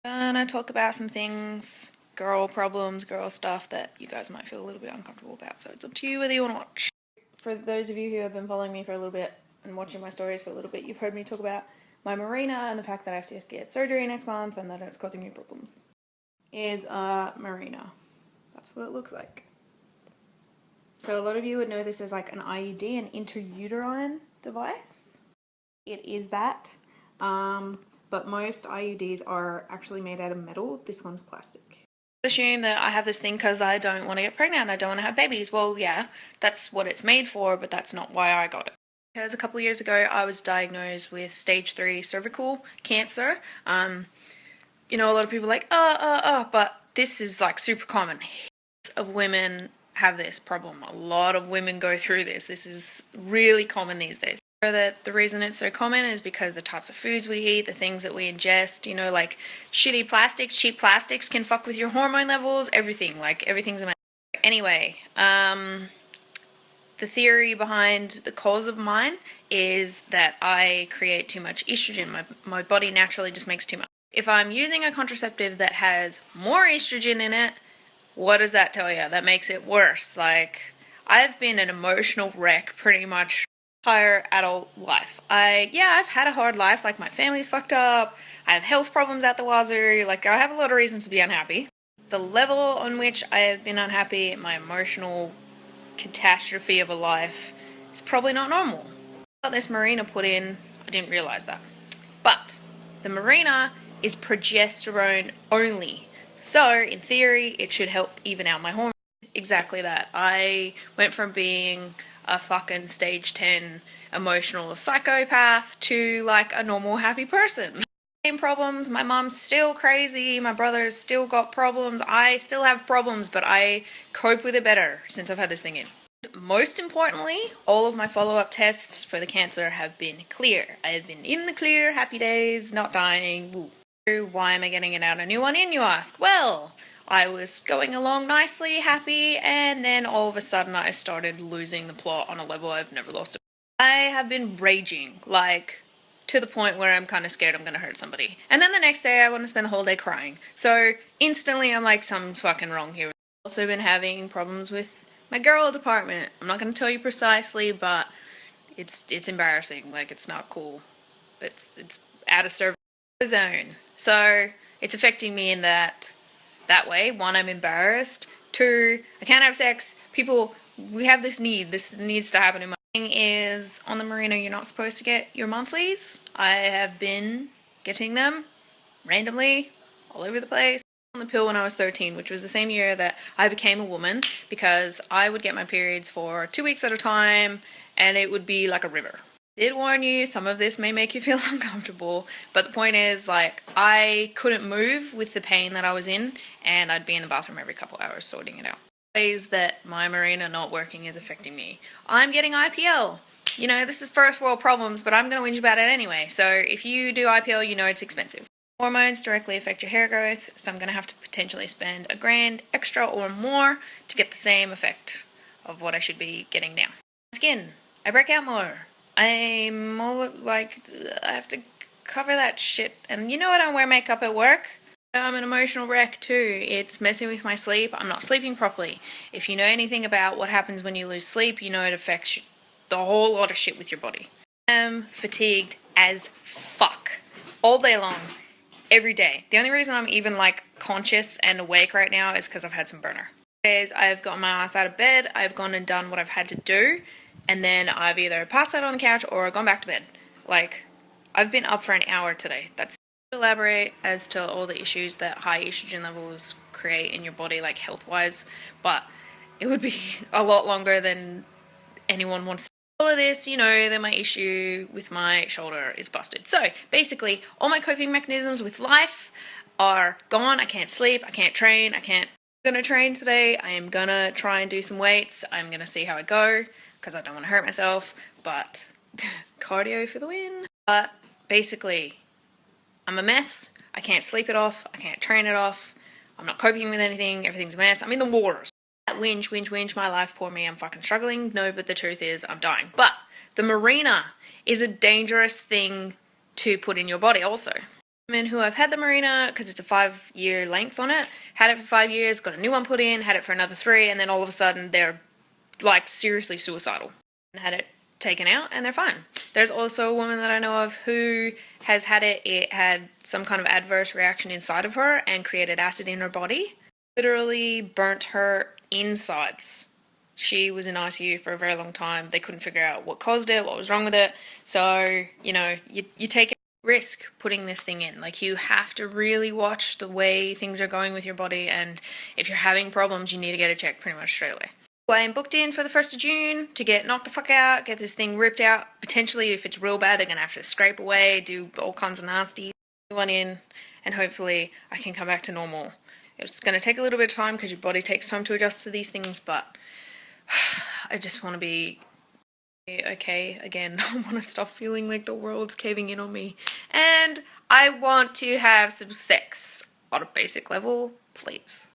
Gonna talk about some things, girl problems, girl stuff that you guys might feel a little bit uncomfortable about, so it's up to you whether you want to watch. For those of you who have been following me for a little bit and watching my stories for a little bit, you've heard me talk about my Marina and the fact that I have to get surgery next month and that it's causing me problems. Is Marina. That's what it looks like. So a lot of you would know this as like an IUD, an intrauterine device. It is that, but most IUDs are actually made out of metal. This one's plastic. Assume that I have this thing because I don't want to get pregnant, I don't want to have babies. Well, yeah, that's what it's made for, but that's not why I got it. Because a couple of years ago, I was diagnosed with stage 3 cervical cancer. You know, a lot of people are like, but this is like super common. Heaps of women have this problem. A lot of women go through this. This is really common these days. That the reason it's so common is because the types of foods we eat, the things that we ingest, you know, like shitty plastics, cheap plastics can fuck with your hormone levels, everything, like everything's a mess. Anyway, the theory behind the cause of mine is that I create too much estrogen. My body naturally just makes too much. If I'm using a contraceptive that has more estrogen in it, what does that tell you? That makes it worse. Like, I've been an emotional wreck pretty much entire adult life. I've had a hard life, like my family's fucked up, I have health problems at the wazoo, like I have a lot of reasons to be unhappy. The level on which I have been unhappy, my emotional catastrophe of a life, is probably not normal. What this Marina put in, I didn't realise that. But the Marina is progesterone only. So, in theory, it should help even out my hormones. Exactly that. I went from being a fucking stage 10 emotional psychopath to like a normal happy person. Same problems, my mom's still crazy, my brother's still got problems, I still have problems, but I cope with it better since I've had this thing in. Most importantly, all of my follow-up tests for the cancer have been clear. I have been in the clear, happy days, not dying. Woo. Why am I getting it out a new one in, you ask? Well, I was going along nicely, happy, and then all of a sudden I started losing the plot on a level I've never lost it. I have been raging, like, to the point where I'm kind of scared I'm going to hurt somebody. And then the next day I want to spend the whole day crying. So instantly I'm like, something's fucking wrong here. I've also been having problems with my girl department. I'm not going to tell you precisely, but it's embarrassing. Like, it's not cool. It's out of service zone. So it's affecting me in that way. One, I'm embarrassed. Two, I can't have sex. People, we have this needs to happen in my thing is, on the Marina, you're not supposed to get your monthlies. I have been getting them randomly all over the place. On the pill when I was 13, which was the same year that I became a woman, because I would get my periods for 2 weeks at a time and it would be like a river. I did warn you, some of this may make you feel uncomfortable, but the point is, like, I couldn't move with the pain that I was in, and I'd be in the bathroom every couple hours sorting it out. Ways that my Marina not working is affecting me. I'm getting IPL. You know, this is first world problems, but I'm going to whinge about it anyway. So if you do IPL, you know it's expensive. Hormones directly affect your hair growth, so I'm going to have to potentially spend $1,000 extra or more to get the same effect of what I should be getting now. Skin. I break out more. I'm all like, I have to cover that shit. And you know what? I don't wear makeup at work. I'm an emotional wreck too. It's messing with my sleep. I'm not sleeping properly. If you know anything about what happens when you lose sleep, you know it affects the whole lot of shit with your body. I'm fatigued as fuck. All day long. Every day. The only reason I'm even like conscious and awake right now is because I've had some burner. I've gotten my ass out of bed, I've gone and done what I've had to do, and then I've either passed out on the couch or gone back to bed. Like, I've been up for an hour today. That's to elaborate as to all the issues that high estrogen levels create in your body, like health-wise, but it would be a lot longer than anyone wants to. All of this, you know, that my issue with my shoulder is busted. So, basically, all my coping mechanisms with life are gone. I can't sleep, I can't train, I'm gonna train today, I am gonna try and do some weights, I'm gonna see how I go, because I don't want to hurt myself, but cardio for the win. But basically, I'm a mess, I can't sleep it off, I can't train it off, I'm not coping with anything, everything's a mess, I'm in the waters. Whinge, my life, poor me, I'm fucking struggling. No, but the truth is, I'm dying. But the Marina is a dangerous thing to put in your body also. Women who have had the Marina, because it's a 5-year length on it, had it for 5 years, got a new one put in, had it for another 3, and then all of a sudden they're like seriously suicidal. Had it taken out and they're fine. There's also a woman that I know of who has had it. It had some kind of adverse reaction inside of her and created acid in her body. Literally burnt her insides. She was in ICU for a very long time. They couldn't figure out what caused it, what was wrong with it. So, you know, you take a risk putting this thing in. Like, you have to really watch the way things are going with your body, and if you're having problems, you need to get it checked pretty much straight away. I am booked in for the 1st of June to get knocked the fuck out, get this thing ripped out. Potentially, if it's real bad, they're going to have to scrape away, do all kinds of nasty one in, and hopefully I can come back to normal. It's going to take a little bit of time because your body takes time to adjust to these things, but I just want to be okay again. I want to stop feeling like the world's caving in on me. And I want to have some sex on a basic level, please.